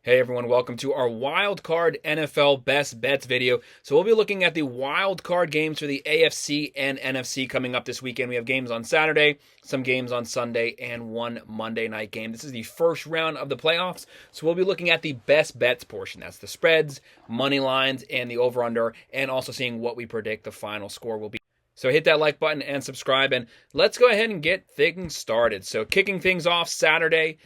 Hey everyone, welcome to our Wildcard NFL Best Bets video. So we'll be looking at the Wildcard games for the AFC and NFC coming up this weekend. We have games on Saturday, some games on Sunday, and one Monday night game. This is the first round of the playoffs, so we'll be looking at the best bets portion. That's the spreads, money lines, and the over-under, and also seeing what we predict the final score will be. So hit that like button and subscribe, and let's go ahead and get things started. So kicking things off Saturday,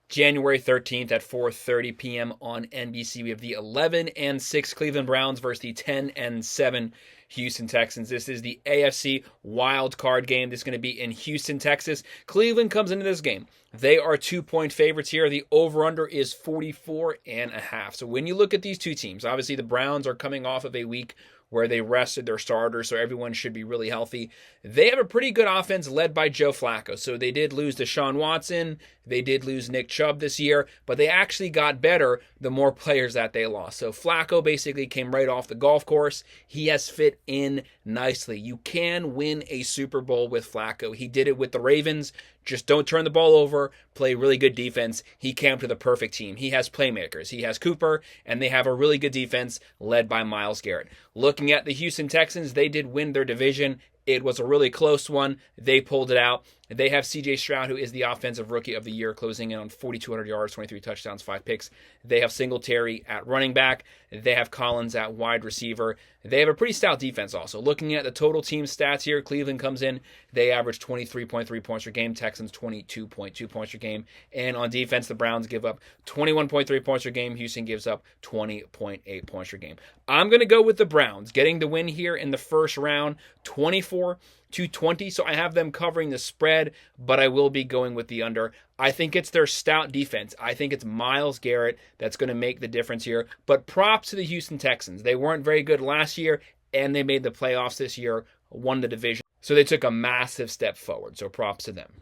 January 13th at 4:30 p.m. on NBC. We have the 11-6 Cleveland Browns versus the 10-7 Houston Texans. This is the AFC wild card game. This is going to be in Houston, Texas. Cleveland comes into this game. They are 2-point favorites here. The over-under is 44.5. So when you look at these two teams, obviously the Browns are coming off of a week where they rested their starters, so everyone should be really healthy. They have a pretty good offense led by Joe Flacco. So they did lose Deshaun Watson. They did lose Nick Chubb this year, but they actually got better the more players that they lost. So Flacco basically came right off the golf course. He has fit in nicely. You can win a Super Bowl with Flacco. He did it with the Ravens. Just don't turn the ball over, play really good defense. He came to the perfect team. He has playmakers. He has Cooper, and they have a really good defense led by Myles Garrett. Looking at the Houston Texans, they did win their division. It was a really close one. They pulled it out. They have C.J. Stroud, who is the offensive rookie of the year, closing in on 4,200 yards, 23 touchdowns, 5 picks. They have Singletary at running back. They have Collins at wide receiver. They have a pretty stout defense also. Looking at the total team stats here, Cleveland comes in. They average 23.3 points per game. Texans 22.2 points per game. And on defense, the Browns give up 21.3 points per game. Houston gives up 20.8 points per game. I'm going to go with the Browns, getting the win here in the first round, 24-20. So I have them covering the spread, but I will be going with the under. I think it's their stout defense. I think it's Myles Garrett that's going to make the difference here. But props to the Houston Texans. They weren't very good last year, and they made the playoffs this year, won the division. So they took a massive step forward. So props to them.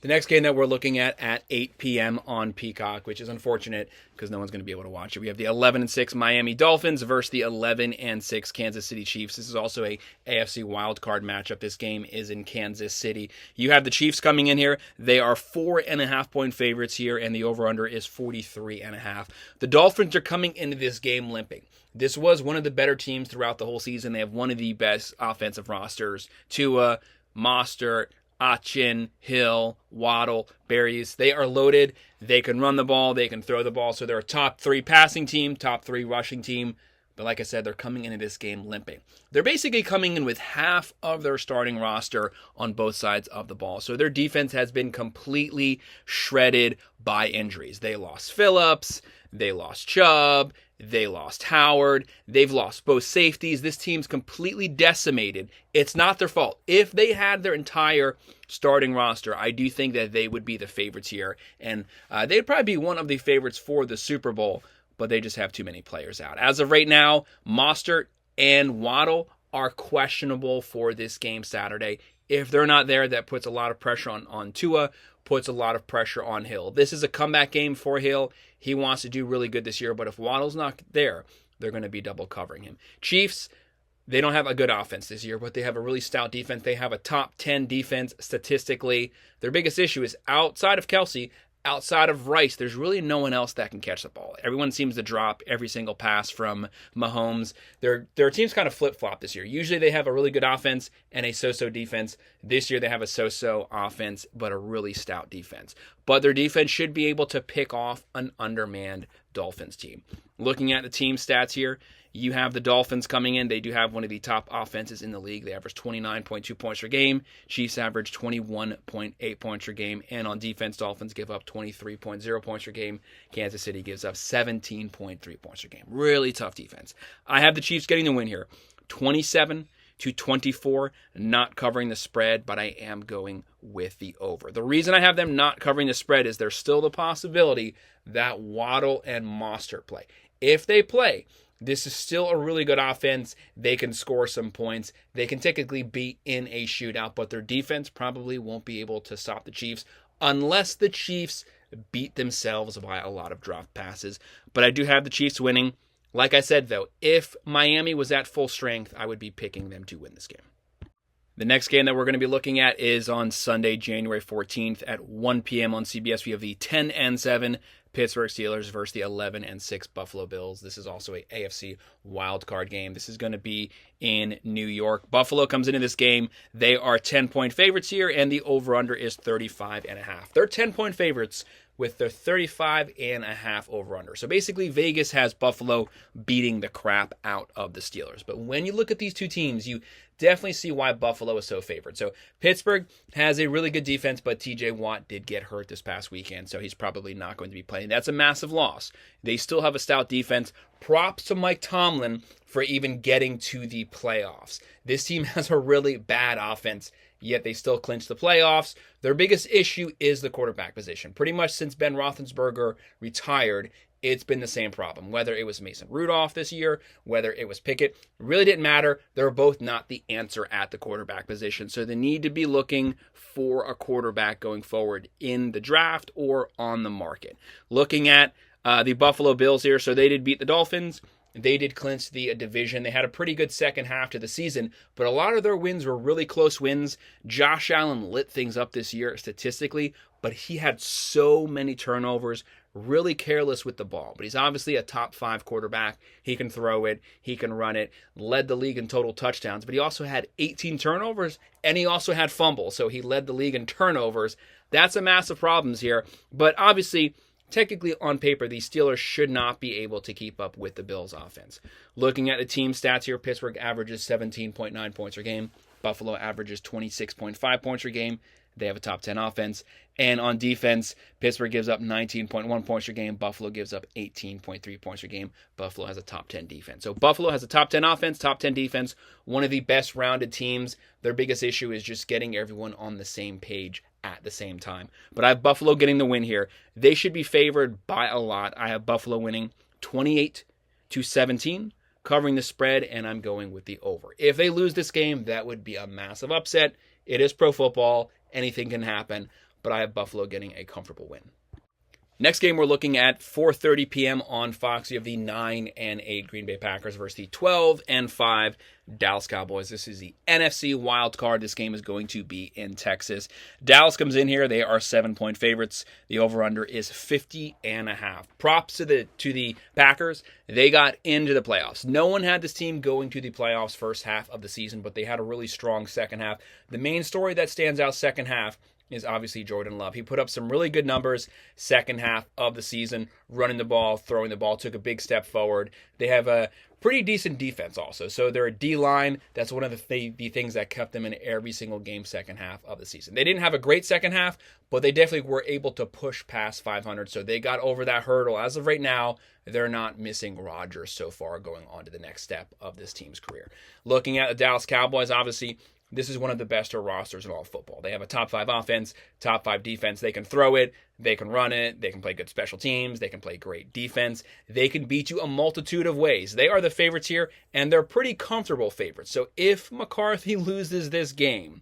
The next game that we're looking at 8 p.m. on Peacock, which is unfortunate because no one's going to be able to watch it. We have the 11-6 Miami Dolphins versus the 11-6 Kansas City Chiefs. This is also a AFC wildcard matchup. This game is in Kansas City. You have the Chiefs coming in here. They are 4.5-point favorites here, and the over-under is 43.5. The Dolphins are coming into this game limping. This was one of the better teams throughout the whole season. They have one of the best offensive rosters. Tua, Mostert, Achin, Hill, Waddle, Berries. They are loaded. They can run the ball. They can throw the ball. So they're a top 3 passing team, top 3 rushing team. But like I said, they're coming into this game limping. They're basically coming in with half of their starting roster on both sides of the ball. So their defense has been completely shredded by injuries. They lost Phillips. They lost Chubb. They lost Howard. They've lost both safeties. This team's completely decimated. It's not their fault. If they had their entire starting roster, I do think that they would be the favorites here. And they'd probably be one of the favorites for the Super Bowl, but they just have too many players out. As of right now, Mostert and Waddle are questionable for this game Saturday. If they're not there, that puts a lot of pressure on Tua, puts a lot of pressure on Hill. This is a comeback game for Hill. He wants to do really good this year, but if Waddle's not there, they're going to be double covering him. Chiefs, they don't have a good offense this year, but they have a really stout defense. They have a top 10 defense statistically. Their biggest issue is outside of Kelsey, outside of Rice, there's really no one else that can catch the ball. Everyone seems to drop every single pass from Mahomes. Their team's kind of flip-flop this year. Usually they have a really good offense and a so-so defense. This year they have a so-so offense, but a really stout defense. But their defense should be able to pick off an undermanned Dolphins team. Looking at the team stats here, you have the Dolphins coming in. They do have one of the top offenses in the league. They average 29.2 points per game. Chiefs average 21.8 points per game. And on defense, Dolphins give up 23.0 points per game. Kansas City gives up 17.3 points per game. Really tough defense. I have the Chiefs getting the win here. 27-24, not covering the spread, but I am going with the over. The reason I have them not covering the spread is there's still the possibility that Waddle and Mostert play. If they play, this is still a really good offense. They can score some points. They can technically be in a shootout, but their defense probably won't be able to stop the Chiefs unless the Chiefs beat themselves by a lot of drop passes. But I do have the Chiefs winning. Like I said, though, if Miami was at full strength, I would be picking them to win this game. The next game that we're going to be looking at is on Sunday, January 14th at 1 p.m. on CBS. We have the 10-7 Pittsburgh Steelers versus the 11-6 Buffalo Bills. This is also a AFC wildcard game. This is going to be in New York. Buffalo comes into this game. They are 10-point favorites here, and the over-under is 35.5. They're 10-point favorites with their 35.5 over-under. So basically, Vegas has Buffalo beating the crap out of the Steelers. But when you look at these two teams, you definitely see why Buffalo is so favored. So Pittsburgh has a really good defense, but TJ Watt did get hurt this past weekend, so he's probably not going to be playing. That's a massive loss. They still have a stout defense. Props to Mike Tomlin for even getting to the playoffs. This team has a really bad offense, yet they still clinch the playoffs. Their biggest issue is the quarterback position. Pretty much since Ben Roethlisberger retired, it's been the same problem. Whether it was Mason Rudolph this year, whether it was Pickett, it really didn't matter. They're both not the answer at the quarterback position. So they need to be looking for a quarterback going forward in the draft or on the market. Looking at the Buffalo Bills here, so they did beat the Dolphins. They did clinch the division. They had a pretty good second half to the season, but a lot of their wins were really close wins. Josh Allen lit things up this year statistically, but he had so many turnovers, really careless with the ball. But he's obviously a top 5 quarterback. He can throw it, he can run it, led the league in total touchdowns, but he also had 18 turnovers, and he also had fumbles, so he led the league in turnovers. That's a massive problem here, but obviously, technically, on paper, the Steelers should not be able to keep up with the Bills' offense. Looking at the team stats here, Pittsburgh averages 17.9 points per game. Buffalo averages 26.5 points per game. They have a top 10 offense. And on defense, Pittsburgh gives up 19.1 points per game. Buffalo gives up 18.3 points per game. Buffalo has a top 10 defense. So Buffalo has a top 10 offense, top 10 defense, one of the best rounded teams. Their biggest issue is just getting everyone on the same page at the same time. But I have Buffalo getting the win here. They should be favored by a lot. I have Buffalo winning 28-17, covering the spread, and I'm going with the over. If they lose this game, that would be a massive upset. It is pro football. Anything can happen, but I have Buffalo getting a comfortable win. Next game we're looking at 4:30 p.m. on Fox. You have the 9-8 Green Bay Packers versus the 12-5 Dallas Cowboys. This is the NFC wild card. This game is going to be in Texas. Dallas comes in here. They are 7-point favorites. The over/under is 50.5. Props to the Packers. They got into the playoffs. No one had this team going to the playoffs first half of the season, but they had a really strong second half. The main story that stands out second half is obviously Jordan Love. He put up some really good numbers second half of the season, running the ball, throwing the ball, took a big step forward. They have a pretty decent defense also. So they're a D-line. That's one of the things that kept them in every single game second half of the season. They didn't have a great second half, but they definitely were able to push past 500. So they got over that hurdle. As of right now, they're not missing Rodgers so far going on to the next step of this team's career. Looking at the Dallas Cowboys, obviously, this is one of the best rosters in all of football. They have a top 5 offense, top 5 defense. They can throw it, they can run it, they can play good special teams, they can play great defense. They can beat you a multitude of ways. They are the favorites here, and they're pretty comfortable favorites. So if McCarthy loses this game,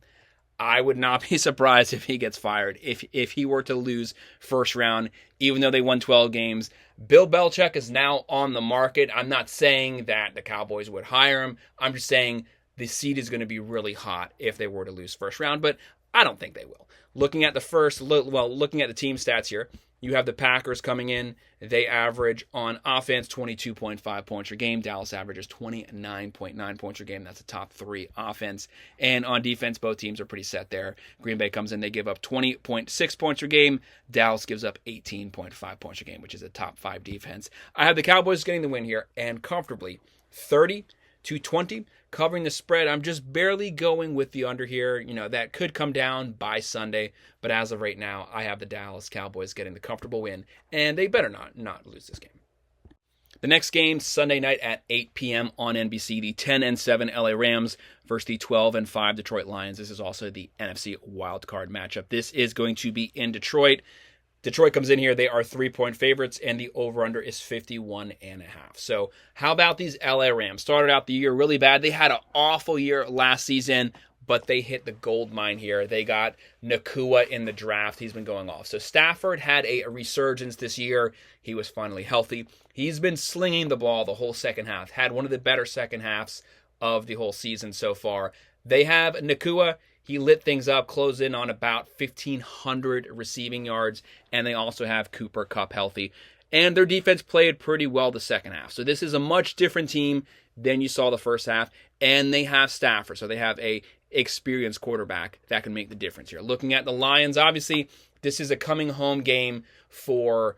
I would not be surprised if he gets fired. If he were to lose first round, even though they won 12 games. Bill Belichick is now on the market. I'm not saying that the Cowboys would hire him. I'm just saying the seat is going to be really hot if they were to lose first round, but I don't think they will. Looking at the team stats here, you have the Packers coming in. They average on offense 22.5 points per game. Dallas averages 29.9 points per game. That's a top 3 offense. And on defense, both teams are pretty set there. Green Bay comes in, they give up 20.6 points per game. Dallas gives up 18.5 points per game, which is a top 5 defense. I have the Cowboys getting the win here, and comfortably 30-20. Covering the spread, I'm just barely going with the under here. You know, that could come down by Sunday, but as of right now, I have the Dallas Cowboys getting the comfortable win, and they better not lose this game. The next game, Sunday night at 8 p.m. on NBC, the 10-7 LA Rams versus the 12-5 Detroit Lions. This is also the NFC wildcard matchup. This is going to be in Detroit. Detroit comes in here. They are 3-point favorites, and the over-under is 51.5. So how about these LA Rams? Started out the year really bad. They had an awful year last season, but they hit the gold mine here. They got Nakua in the draft. He's been going off. So Stafford had a resurgence this year. He was finally healthy. He's been slinging the ball the whole second half. Had one of the better second halves of the whole season so far. They have Nakua. He lit things up, closed in on about 1,500 receiving yards, and they also have Cooper Kupp healthy. And their defense played pretty well the second half. So this is a much different team than you saw the first half, and they have Stafford. So they have a experienced quarterback that can make the difference here. Looking at the Lions, obviously, this is a coming home game for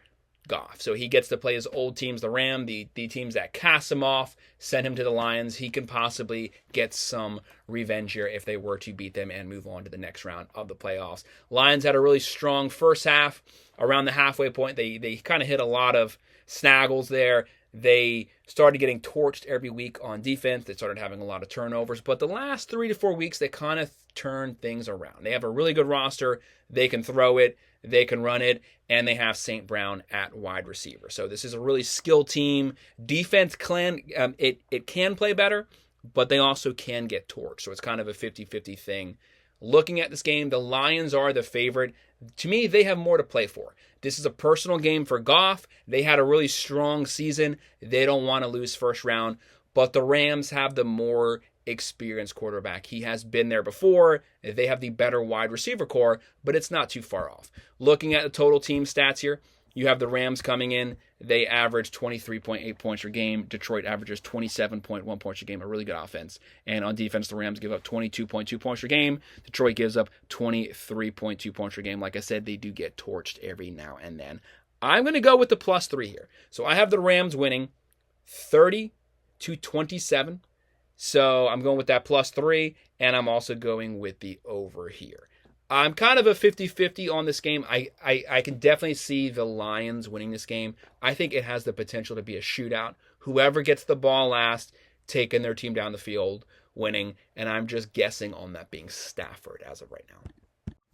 Goff. So he gets to play his old teams, the Rams, the teams that cast him off, send him to the Lions. He can possibly get some revenge here if they were to beat them and move on to the next round of the playoffs. Lions had a really strong first half. Around the halfway point, they kind of hit a lot of snaggles there. They started getting torched every week on defense. They started having a lot of turnovers. But the last 3 to 4 weeks, they kind of turned things around. They have a really good roster. They can throw it. They can run it. And they have St. Brown at wide receiver. So this is a really skilled team. Defense it can play better, but they also can get torched. So it's kind of a 50-50 thing. Looking at this game, the Lions are the favorite. To me, they have more to play for. This is a personal game for Goff. They had a really strong season. They don't want to lose first round. But the Rams have the more experienced quarterback. He has been there before. They have the better wide receiver core, but it's not too far off. Looking at the total team stats here, you have the Rams coming in. They average 23.8 points per game. Detroit averages 27.1 points per game, a really good offense. And on defense, the Rams give up 22.2 points per game. Detroit gives up 23.2 points per game. Like I said, they do get torched every now and then. I'm going to go with the +3 here. So I have the Rams winning 30-27. So I'm going with that +3, and I'm also going with the over here. I'm kind of a 50-50 on this game. I can definitely see the Lions winning this game. I think it has the potential to be a shootout. Whoever gets the ball last, taking their team down the field, winning. And I'm just guessing on that being Stafford as of right now.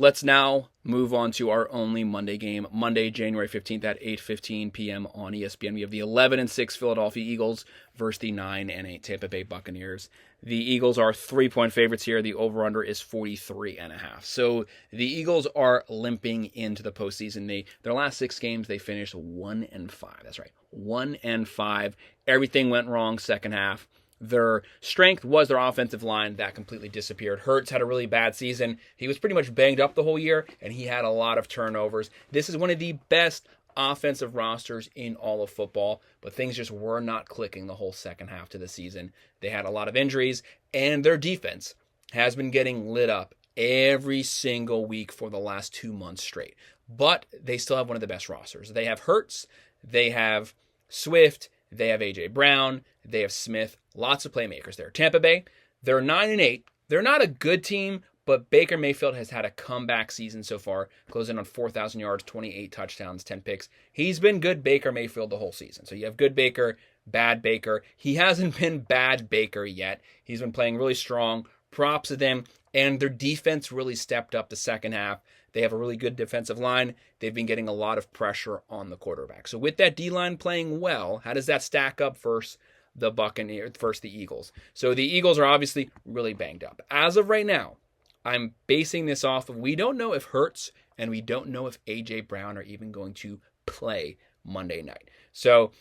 Let's now move on to our only Monday game. Monday, January 15th at 8:15 p.m. on ESPN. We have the 11-6 Philadelphia Eagles versus the 9-8 Tampa Bay Buccaneers. The Eagles are 3-point favorites here. The over-under is 43.5. So the Eagles are limping into the postseason. Their last 6 games, they finished 1-5. That's right, 1-5. Everything went wrong second half. Their strength was their offensive line that completely disappeared. Hurts had a really bad season. He was pretty much banged up the whole year, and he had a lot of turnovers. This is one of the best offensive rosters in all of football, but things just were not clicking the whole second half to the season. They had a lot of injuries, and their defense has been getting lit up every single week for the last 2 months straight. But they still have one of the best rosters. They have Hurts, they have Swift, they have A.J. Brown, they have Smith, lots of playmakers there. Tampa Bay, they're 9-8. They're not a good team, but Baker Mayfield has had a comeback season so far, closing on 4,000 yards, 28 touchdowns, 10 picks. He's been good Baker Mayfield the whole season. So you have good Baker, bad Baker. He hasn't been bad Baker yet. He's been playing really strong. Props to them. And their defense really stepped up the second half. They have a really good defensive line. They've been getting a lot of pressure on the quarterback. So with that D-line playing well, how does that stack up versus the Buccaneers, versus the Eagles? So the Eagles are obviously really banged up. As of right now, I'm basing this off of we don't know if Hurts and we don't know if A.J. Brown are even going to play Monday night. So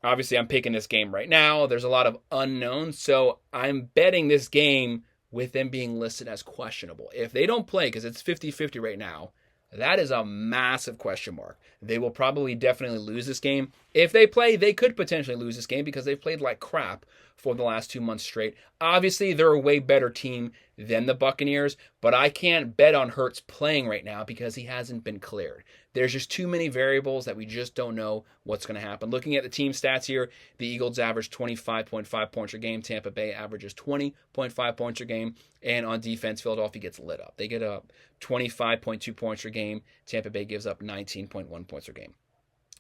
obviously I'm picking this game right now. There's a lot of unknowns. So I'm betting this game with them being listed as questionable. If they don't play, because it's 50-50 right now, that is a massive question mark. They will probably definitely lose this game. If they play, they could potentially lose this game because they've played like crap for the last 2 months straight. Obviously, they're a way better team than the Buccaneers, but I can't bet on Hurts playing right now because he hasn't been cleared. There's just too many variables that we just don't know what's going to happen. Looking at the team stats here, the Eagles average 25.5 points per game. Tampa Bay averages 20.5 points per game. And on defense, Philadelphia gets lit up. They get up 25.2 points per game. Tampa Bay gives up 19.1 points per game.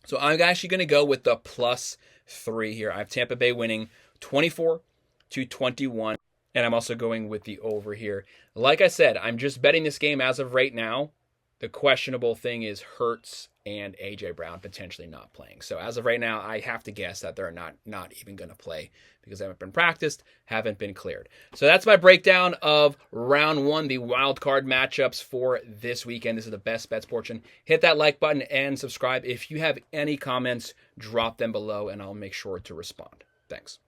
So I'm actually going to go with the +3 here. I have Tampa Bay winning 24-21. And I'm also going with the over here. Like I said, I'm just betting this game as of right now. The questionable thing is Hurts and A.J. Brown potentially not playing. So as of right now, I have to guess that they're not even going to play because they haven't been practiced, haven't been cleared. So that's my breakdown of round 1, the wild card matchups for this weekend. This is the best bets portion. Hit that like button and subscribe. If you have any comments, drop them below and I'll make sure to respond. Thanks.